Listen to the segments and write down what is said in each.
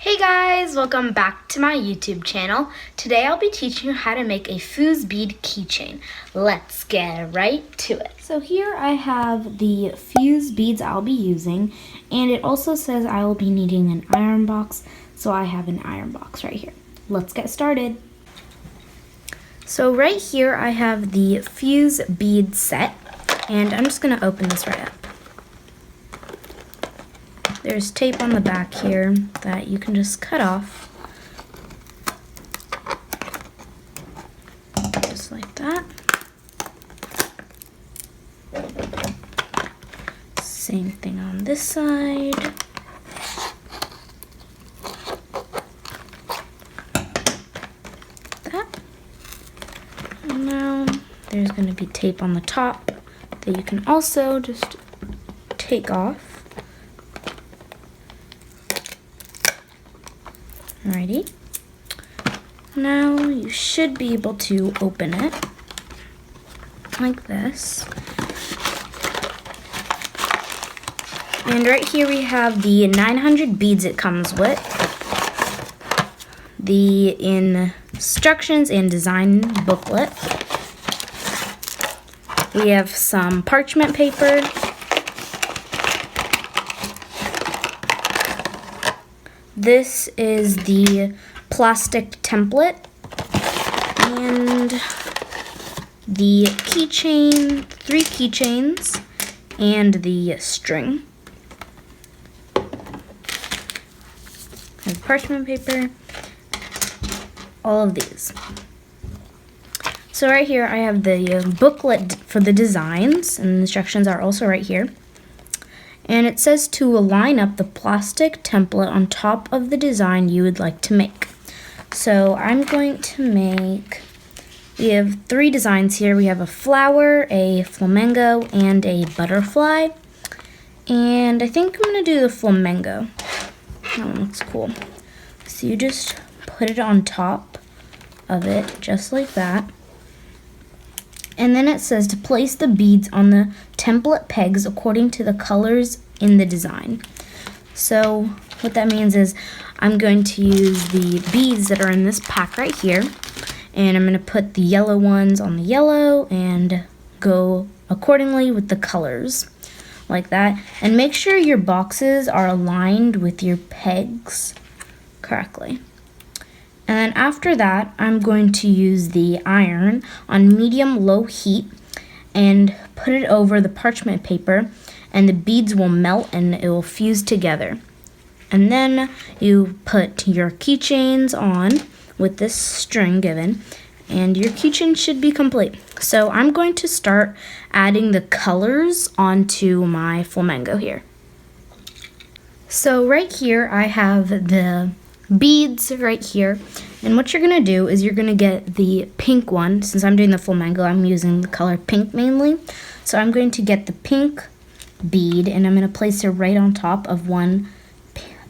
Hey guys, welcome back to my YouTube channel. Today I'll be teaching you how to make a fuse bead keychain. Let's get right to it. So here I have the fuse beads I'll be using, and it also says I will be needing an iron box, so I have an iron box right here. Let's get started. So right here I have the fuse bead set, and I'm just going to open this right up. There's tape on the back here that you can just cut off. Just like that. Same thing on this side. That. And now there's going to be tape on the top that you can also just take off. Alrighty. Now you should be able to open it like this. And right here we have the 900 beads it comes with, the instructions and design booklet. We have some parchment paper. This is the plastic template and the keychain, 3 keychains, and the string. I have parchment paper, all of these. So right here I have the booklet for the designs, and the instructions are also right here. And it says to line up the plastic template on top of the design you would like to make. So I'm going to make, we have 3 designs here. We have a flower, a flamingo, and a butterfly. And I think I'm going to do the flamingo. That one looks cool. So you just put it on top of it, just like that. And then it says to place the beads on the template pegs according to the colors in the design. So what that means is I'm going to use the beads that are in this pack right here, and I'm going to put the yellow ones on the yellow and go accordingly with the colors like that. And make sure your boxes are aligned with your pegs correctly. And then after that, I'm going to use the iron on medium-low heat and put it over the parchment paper, and the beads will melt and it will fuse together. And then you put your keychains on with this string given, and your keychain should be complete. So I'm going to start adding the colors onto my flamingo here. So right here I have the beads right here, and what you're gonna do is you're gonna get the pink one. Since I'm doing the flamingo, I'm using the color pink mainly, so I'm going to get the pink bead and I'm gonna place it right on top of one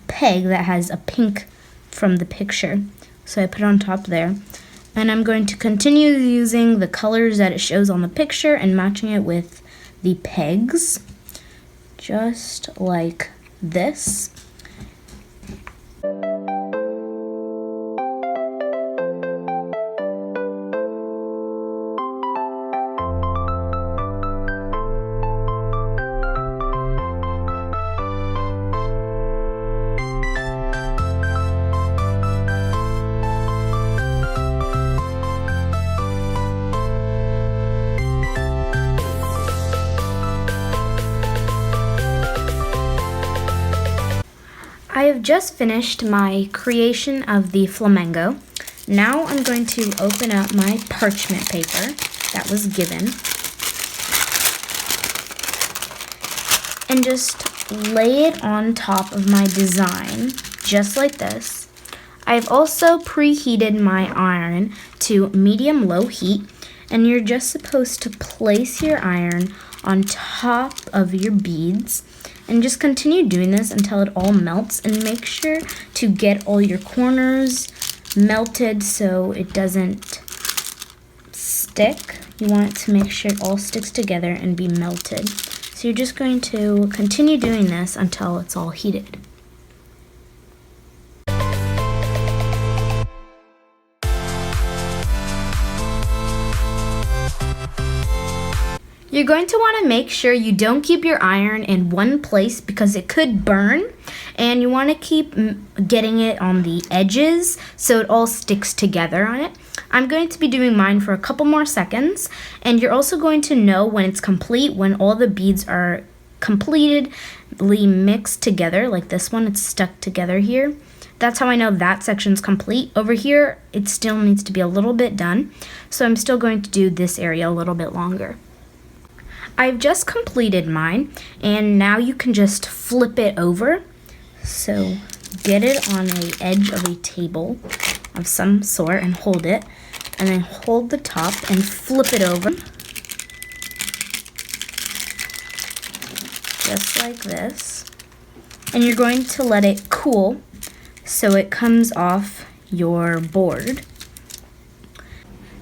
peg that has a pink from the picture. So I put it on top there, and I'm going to continue using the colors that it shows on the picture and matching it with the pegs, just like this. I have just finished my creation of the flamingo. Now I'm going to open up my parchment paper that was given and just lay it on top of my design, just like this. I've also preheated my iron to medium-low heat, and you're just supposed to place your iron on top of your beads. And just continue doing this until it all melts, and make sure to get all your corners melted so it doesn't stick. You want it to make sure it all sticks together and be melted. So you're just going to continue doing this until it's all heated. You're going to want to make sure you don't keep your iron in one place because it could burn, and you want to keep getting it on the edges so it all sticks together on it. I'm going to be doing mine for a couple more seconds, and you're also going to know when it's complete, when all the beads are completely mixed together, like this one, it's stuck together here. That's how I know that section's complete. Over here, it still needs to be a little bit done, so I'm still going to do this area a little bit longer. I've just completed mine, and now you can just flip it over. So get it on the edge of a table of some sort and hold it, and then hold the top and flip it over. Just like this. And you're going to let it cool so it comes off your board.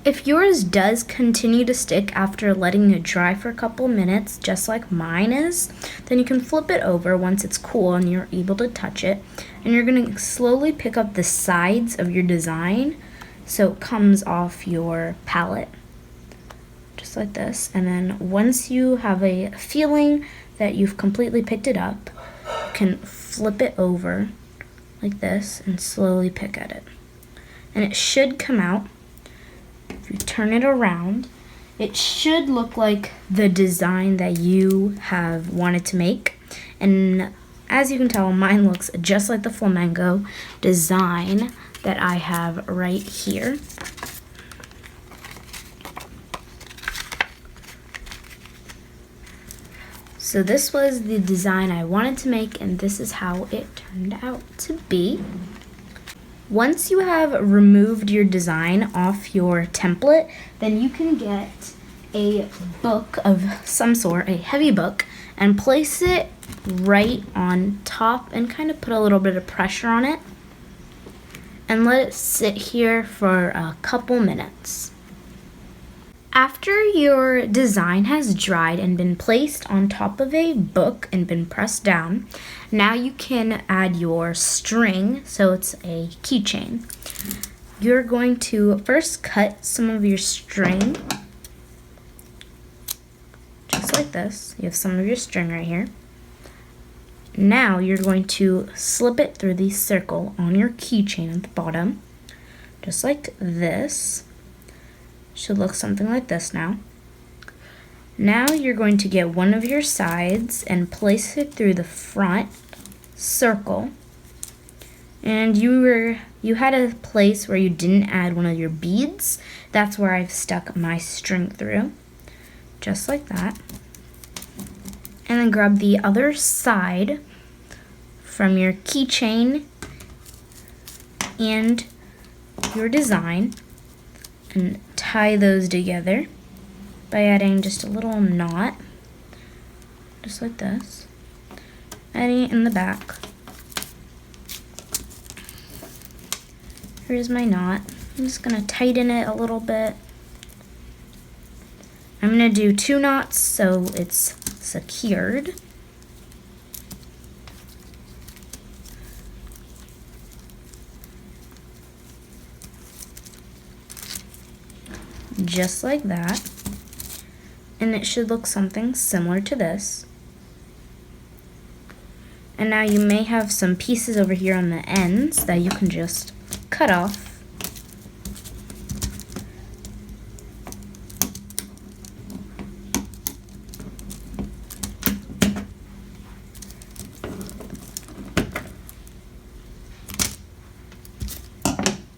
If yours does continue to stick after letting it dry for a couple minutes, just like mine is, then you can flip it over once it's cool and you're able to touch it. And you're going to slowly pick up the sides of your design so it comes off your palette. Just like this. And then once you have a feeling that you've completely picked it up, you can flip it over like this and slowly pick at it. And it should come out. If you turn it around, it should look like the design that you have wanted to make. And as you can tell, mine looks just like the flamenco design that I have right here. So this was the design I wanted to make, and this is how it turned out to be. Once you have removed your design off your template, then you can get a book of some sort, a heavy book, and place it right on top and kind of put a little bit of pressure on it and let it sit here for a couple minutes. After your design has dried and been placed on top of a book and been pressed down, now you can add your string, so it's a keychain. You're going to first cut some of your string, just like this. You have some of your string right here. Now you're going to slip it through the circle on your keychain at the bottom, just like this. Should look something like this now. Now you're going to get one of your sides and place it through the front circle. And you had a place where you didn't add one of your beads. That's where I've stuck my string through. Just like that. And then grab the other side from your keychain and your design and tie those together by adding just a little knot, just like this, adding it in the back. Here's my knot. I'm just going to tighten it a little bit. I'm going to do 2 knots so it's secured. Just like that. And it should look something similar to this. And now you may have some pieces over here on the ends that you can just cut off.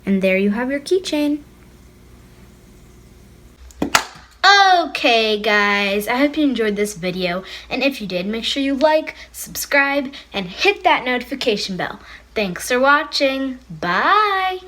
And there you have your keychain. Okay guys, I hope you enjoyed this video, and if you did, make sure you like, subscribe, and hit that notification bell. Thanks for watching. Bye!